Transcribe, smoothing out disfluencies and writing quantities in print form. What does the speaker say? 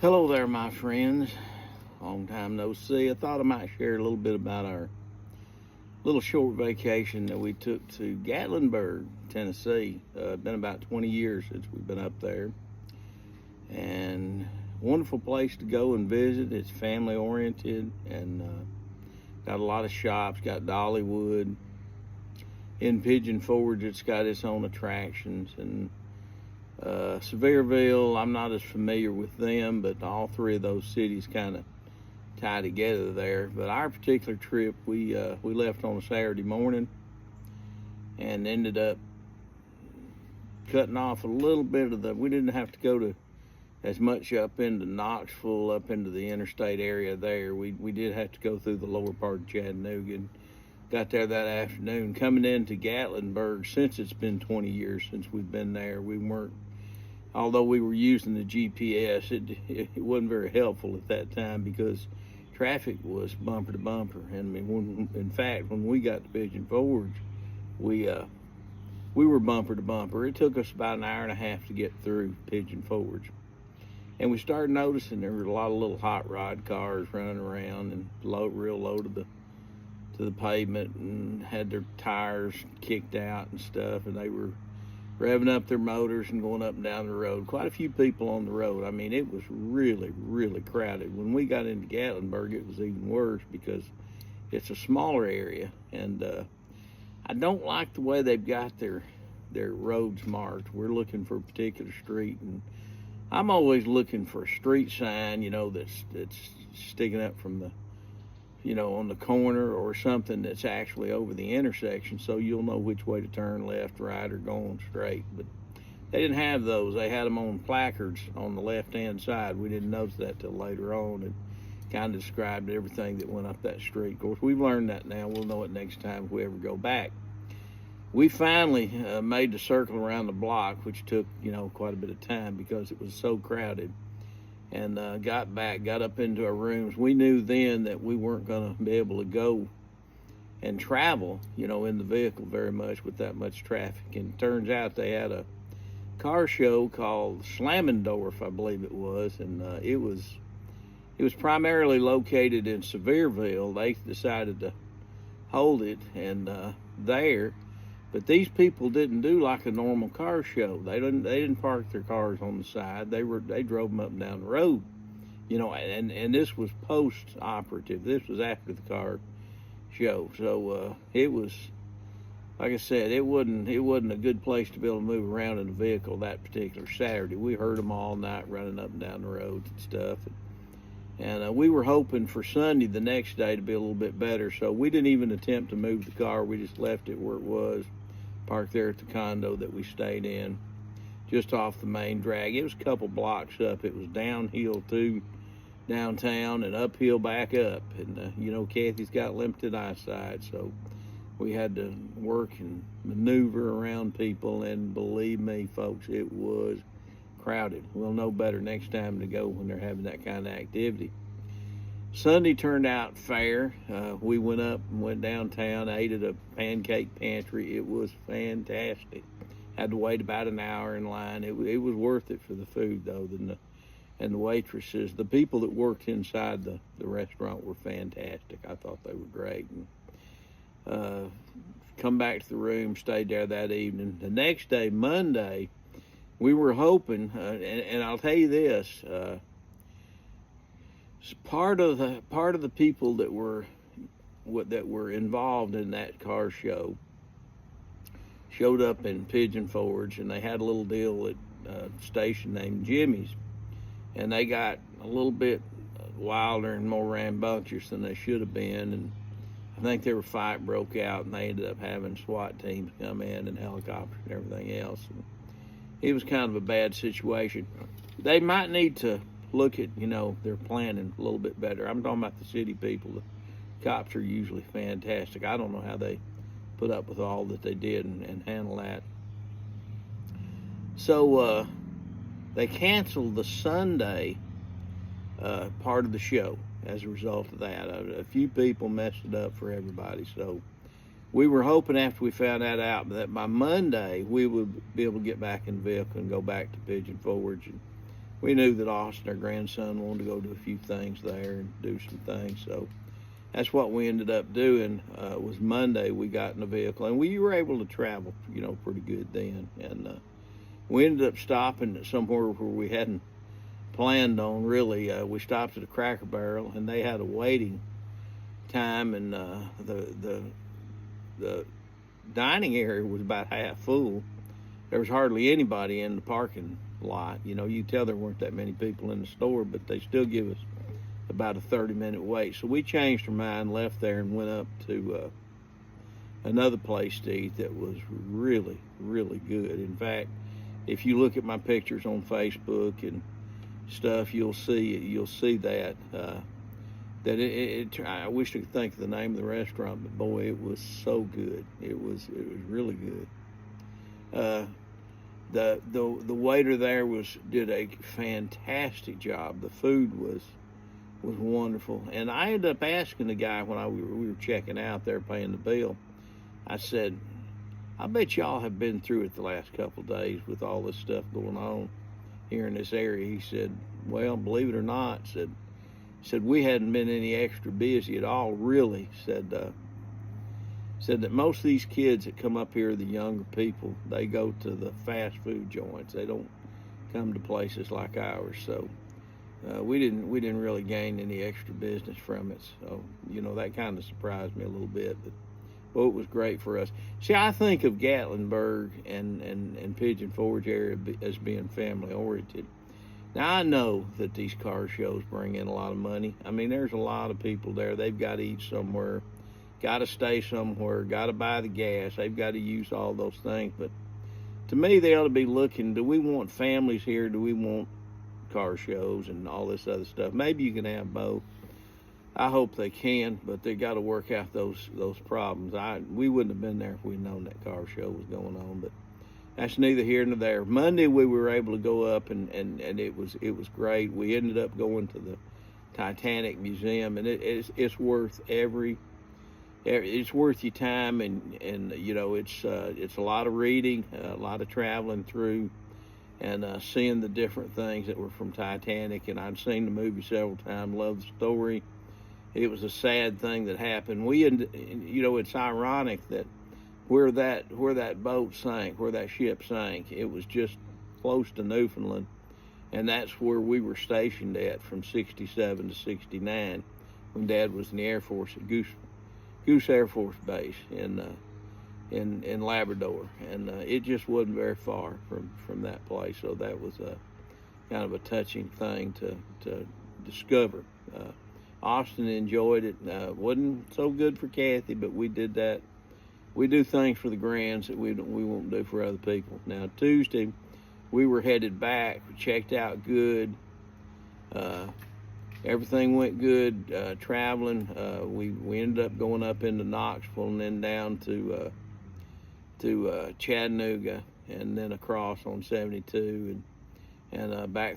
Hello there, my friends. Long time no see. I thought I might share a little bit about our little short vacation that we took to Gatlinburg, Tennessee. Been about 20 years since we've been up there. And wonderful place to go and visit. It's family oriented and got a lot of shops, got Dollywood. In Pigeon Forge, it's got its own attractions. And Sevierville, I'm not as familiar with them, but all three of those cities kind of tie together there. But our particular trip, we left on a Saturday morning and ended up cutting off a little bit of we didn't have to go to as much up into Knoxville, up into the interstate area there. We did have to go through the lower part of Chattanooga and got there that afternoon. Coming into Gatlinburg, since it's been 20 years since we've been there, we weren't, although we were using the GPS, it wasn't very helpful at that time because traffic was bumper to bumper. And I mean, in fact, when we got to Pigeon Forge, we were bumper to bumper. It took us about an hour and a half to get through Pigeon Forge. And we started noticing there were a lot of little hot rod cars running around and real low to the pavement and had their tires kicked out and stuff, and they were revving up their motors and going up and down the road. Quite a few people on the road. I mean, it was really, really crowded. When we got into Gatlinburg, it was even worse because it's a smaller area, and I don't like the way they've got their roads marked. We're looking for a particular street, and I'm always looking for a street sign, that's sticking up from the on the corner or something that's actually over the intersection so you'll know which way to turn, left, right, or going straight. But they didn't have those. They had them on placards on the left-hand side. We didn't notice that till later on, and kind of described everything that went up that street. Of course, we've learned that now. We'll know it next time if we ever go back. We finally made the circle around the block, which took, quite a bit of time because it was so crowded. And got up into our rooms. We knew then that we weren't going to be able to go and travel, in the vehicle very much with that much traffic. And it turns out they had a car show called Slammendorf, I believe it was, and it was primarily located in Sevierville. They decided to hold it and there. But these people didn't do like a normal car show. They didn't park their cars on the side. They drove them up and down the road, and this was post-operative. This was after the car show. So it was, like I said, it wasn't a good place to be able to move around in a vehicle that particular Saturday. We heard them all night running up and down the roads and stuff. And we were hoping for Sunday, the next day, to be a little bit better. So we didn't even attempt to move the car. We just left it where it was, parked there at the condo that we stayed in, just off the main drag. It was a couple blocks up. It was downhill to downtown and uphill back up. And, Kathy's got limited eyesight, so we had to work and maneuver around people. And believe me, folks, it was crowded. We'll know better next time to go when they're having that kind of activity. Sunday turned out fair. We went up and went downtown, ate at a pancake pantry. It was fantastic. Had to wait about an hour in line. It was worth it for the food, though, and the waitresses. The people that worked inside the restaurant were fantastic. I thought they were great. And come back to the room, stayed there that evening. The next day, Monday, we were hoping, and I'll tell you this, part of the people that were involved in that car show showed up in Pigeon Forge, and they had a little deal at a station named Jimmy's, and they got a little bit wilder and more rambunctious than they should have been, and I think their fight broke out, and they ended up having SWAT teams come in and helicopters and everything else. And it was kind of a bad situation. They might need to look at, their planning a little bit better. I'm talking about the city people. The cops are usually fantastic. I don't know how they put up with all that they did and handle that. So they canceled the Sunday part of the show as a result of that. A few people messed it up for everybody. So we were hoping after we found that out that by Monday we would be able to get back in the vehicle and go back to Pigeon Forge. And we knew that Austin, our grandson, wanted to go do a few things there and do some things. So that's what we ended up doing. Was Monday we got in the vehicle, and we were able to travel, pretty good then. And we ended up stopping at somewhere where we hadn't planned on, really. We stopped at a Cracker Barrel, and they had a waiting time, and the dining area was about half full. There was hardly anybody in the parking lot. You could tell there weren't that many people in the store, but they still give us about a 30-minute wait. So we changed our mind, left there, and went up to another place to eat that was really, really good. In fact, if you look at my pictures on Facebook and stuff, you'll see that I wish I could think of the name of the restaurant, but boy, it was so good. It was really good. The waiter there did a fantastic job. The food was wonderful, and I ended up asking the guy when we were checking out there, paying the bill. I said, "I bet y'all have been through it the last couple of days with all this stuff going on here in this area." He said, "Well, believe it or not," said we hadn't been any extra busy at all, really. Said that most of these kids that come up here, the younger people, they go to the fast food joints. They don't come to places like ours. So we didn't really gain any extra business from it. So that kind of surprised me a little bit. But well, it was great for us. See, I think of Gatlinburg and Pigeon Forge area as being family oriented. Now, I know that these car shows bring in a lot of money. I mean, there's a lot of people there. They've got to eat somewhere, got to stay somewhere, got to buy the gas. They've got to use all those things. But to me, they ought to be looking, do we want families here? Do we want car shows and all this other stuff? Maybe you can have both. I hope they can, but they got to work out those problems. We wouldn't have been there if we'd known that car show was going on, but that's neither here nor there. Monday we were able to go up, and it was great. We ended up going to the Titanic Museum, and it's worth it's worth your time, and it's a lot of reading, a lot of traveling through, and seeing the different things that were from Titanic. And I'd seen the movie several times, loved the story. It was a sad thing that happened. It's ironic that where that boat sank, where that ship sank, it was just close to Newfoundland, and that's where we were stationed at from '67 to '69 when Dad was in the Air Force at Goose Air Force Base in Labrador, and it just wasn't very far from that place. So that was a kind of a touching thing to discover. Austin enjoyed it. Wasn't so good for Kathy, but we did that. We do things for the grands that we won't do for other people. Now, Tuesday, we were headed back. We checked out good. Everything went good traveling. We ended up going up into Knoxville and then down to Chattanooga, and then across on 72 and back